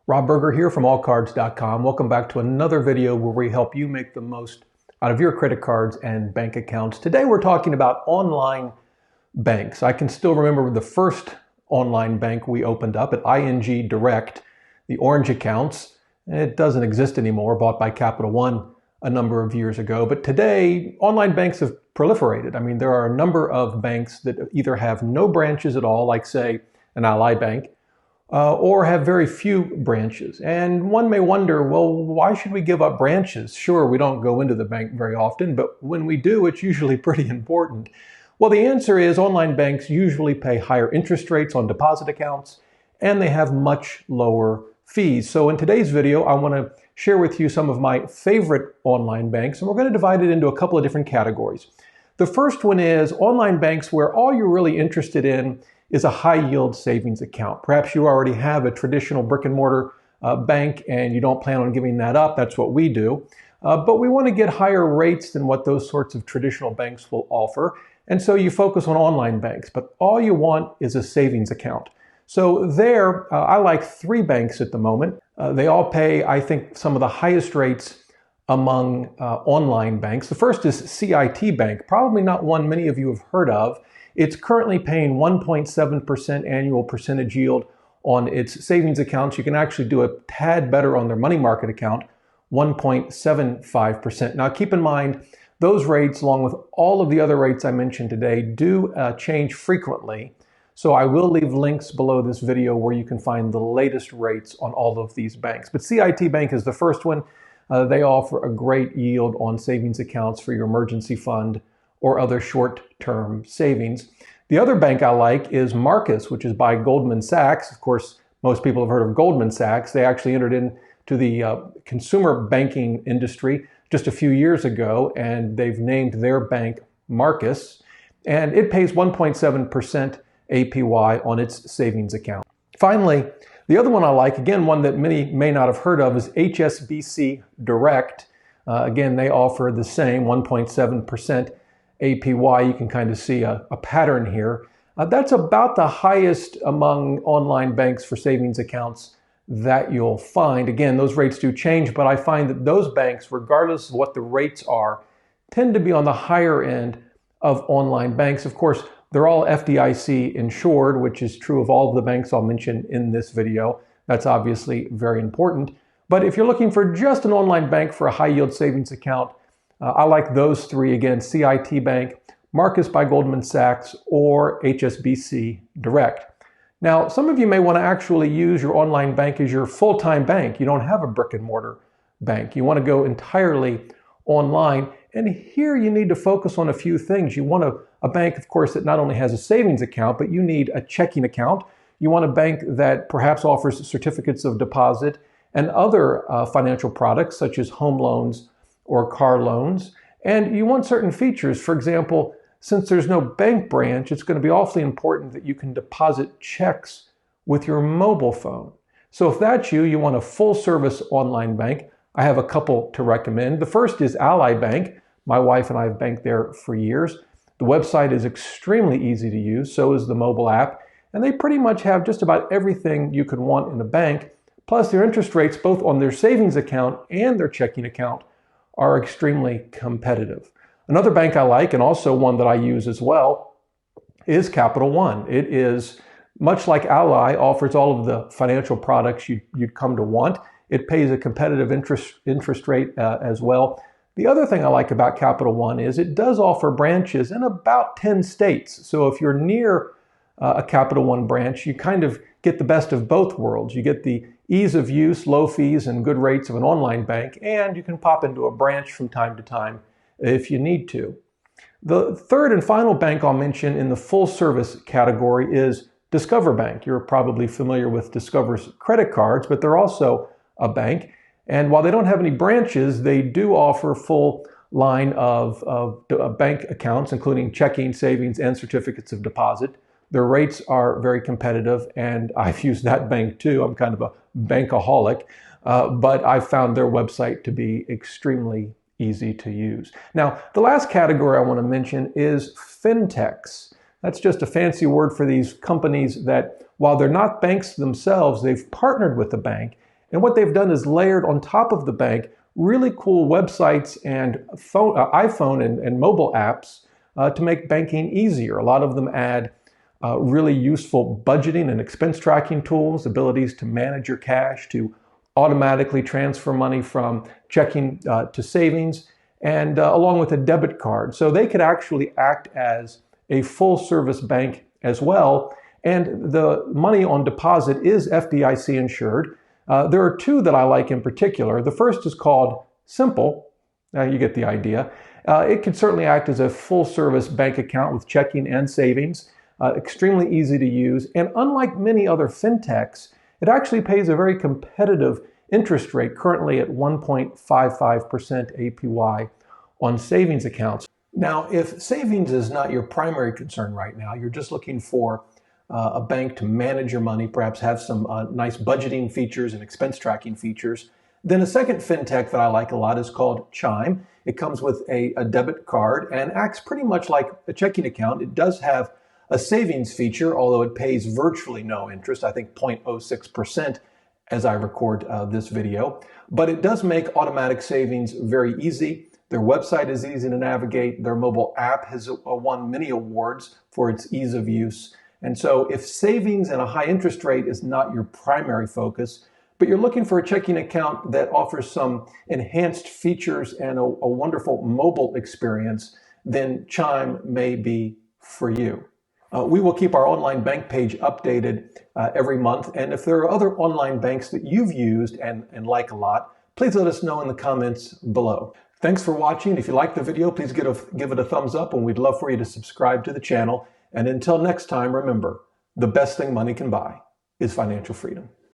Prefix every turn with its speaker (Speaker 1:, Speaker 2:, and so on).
Speaker 1: Rob Berger here from allcards.com. Welcome back to another video where we help you make the most out of your credit cards and bank accounts. Today we're talking about online banks. I can still remember the first online bank we opened up at ING Direct, the orange accounts. It doesn't exist anymore, bought by Capital One a number of years ago. But today, online banks have proliferated. I mean, there are a number of banks that either have no branches at all, like say an Ally Bank, or have very few branches. And one may wonder, well, why should we give up branches? Sure, we don't go into the bank very often, but when we do, it's usually pretty important. Well, the answer is online banks usually pay higher interest rates on deposit accounts, and they have much lower fees. So in today's video, I want to share with you some of my favorite online banks, and we're going to divide it into a couple of different categories. The first one is online banks where all you're really interested in is a high-yield savings account. Perhaps you already have a traditional brick-and-mortar bank and you don't plan on giving that up. That's what we do. But we want to get higher rates than what those sorts of traditional banks will offer. And so you focus on online banks, but all you want is a savings account. So there, I like three banks at the moment. They all pay, I think, some of the highest rates among online banks. The first is CIT Bank, probably not one many of you have heard of. It's currently paying 1.7% annual percentage yield on its savings accounts. You can actually do a tad better on their money market account, 1.75%. Now keep in mind, those rates, along with all of the other rates I mentioned today, do change frequently. So I will leave links below this video where you can find the latest rates on all of these banks. But CIT Bank is the first one. They offer a great yield on savings accounts for your emergency fund or other short-term savings. The other bank I like is Marcus, which is by Goldman Sachs. Of course, most people have heard of Goldman Sachs. They actually entered into the consumer banking industry just a few years ago, and they've named their bank Marcus, and it pays 1.7% APY on its savings account. Finally, the other one I like, again, one that many may not have heard of, is HSBC Direct. Again, they offer the same 1.7% APY. You can kind of see a pattern here. That's about the highest among online banks for savings accounts that you'll find. Again, those rates do change, but I find that those banks, regardless of what the rates are, tend to be on the higher end of online banks. Of course, they're all FDIC insured, which is true of all of the banks I'll mention in this video. That's obviously very important. But if you're looking for just an online bank for a high yield savings account, I like those three again: CIT Bank, Marcus by Goldman Sachs, or HSBC Direct. Now, some of you may want to actually use your online bank as your full-time bank. You don't have a brick and mortar bank. You want to go entirely online. And here you need to focus on a few things. You want a bank, of course, that not only has a savings account, but you need a checking account. You want a bank that perhaps offers certificates of deposit and other financial products such as home loans or car loans. And you want certain features. For example, since there's no bank branch, it's going to be awfully important that you can deposit checks with your mobile phone. So if that's you, you want a full service online bank. I have a couple to recommend. The first is Ally Bank. My wife and I have banked there for years. The website is extremely easy to use, so is the mobile app, and they pretty much have just about everything you could want in a bank. Plus their interest rates, both on their savings account and their checking account, are extremely competitive. Another bank I like, and also one that I use as well, is Capital One. It is, much like Ally, offers all of the financial products you'd come to want. It pays a competitive interest rate as well. The other thing I like about Capital One is it does offer branches in about 10 states. So if you're near a Capital One branch, you kind of get the best of both worlds. You get the ease of use, low fees, and good rates of an online bank, and you can pop into a branch from time to time if you need to. The third and final bank I'll mention in the full service category is Discover Bank. You're probably familiar with Discover's credit cards, but they're also a bank. And while they don't have any branches, they do offer full line of bank accounts, including checking, savings, and certificates of deposit. Their rates are very competitive, and I've used that bank too. I'm kind of a bankaholic, but I found their website to be extremely easy to use. Now, the last category I want to mention is fintechs. That's just a fancy word for these companies that, while they're not banks themselves, they've partnered with the bank And what they've done is layered on top of the bank really cool websites and iPhone and mobile apps to make banking easier. A lot of them add really useful budgeting and expense tracking tools, abilities to manage your cash, to automatically transfer money from checking to savings, and along with a debit card. So they could actually act as a full service bank as well. And the money on deposit is FDIC insured. There are two that I like in particular. The first is called Simple. You get the idea. It can certainly act as a full service bank account with checking and savings. Extremely easy to use. And unlike many other fintechs, it actually pays a very competitive interest rate, currently at 1.55% APY on savings accounts. Now, if savings is not your primary concern right now, you're just looking for a bank to manage your money, perhaps have some nice budgeting features and expense tracking features, then a second fintech that I like a lot is called Chime. It comes with a debit card and acts pretty much like a checking account. It does have a savings feature, although it pays virtually no interest, I think 0.06% as I record this video. But it does make automatic savings very easy. Their website is easy to navigate. Their mobile app has won many awards for its ease of use. And so if savings and a high interest rate is not your primary focus, but you're looking for a checking account that offers some enhanced features and a wonderful mobile experience, then Chime may be for you. We will keep our online bank page updated every month. And if there are other online banks that you've used and like a lot, please let us know in the comments below. Thanks for watching. If you liked the video, please give it a thumbs up, and we'd love for you to subscribe to the channel. And until next time, remember, the best thing money can buy is financial freedom.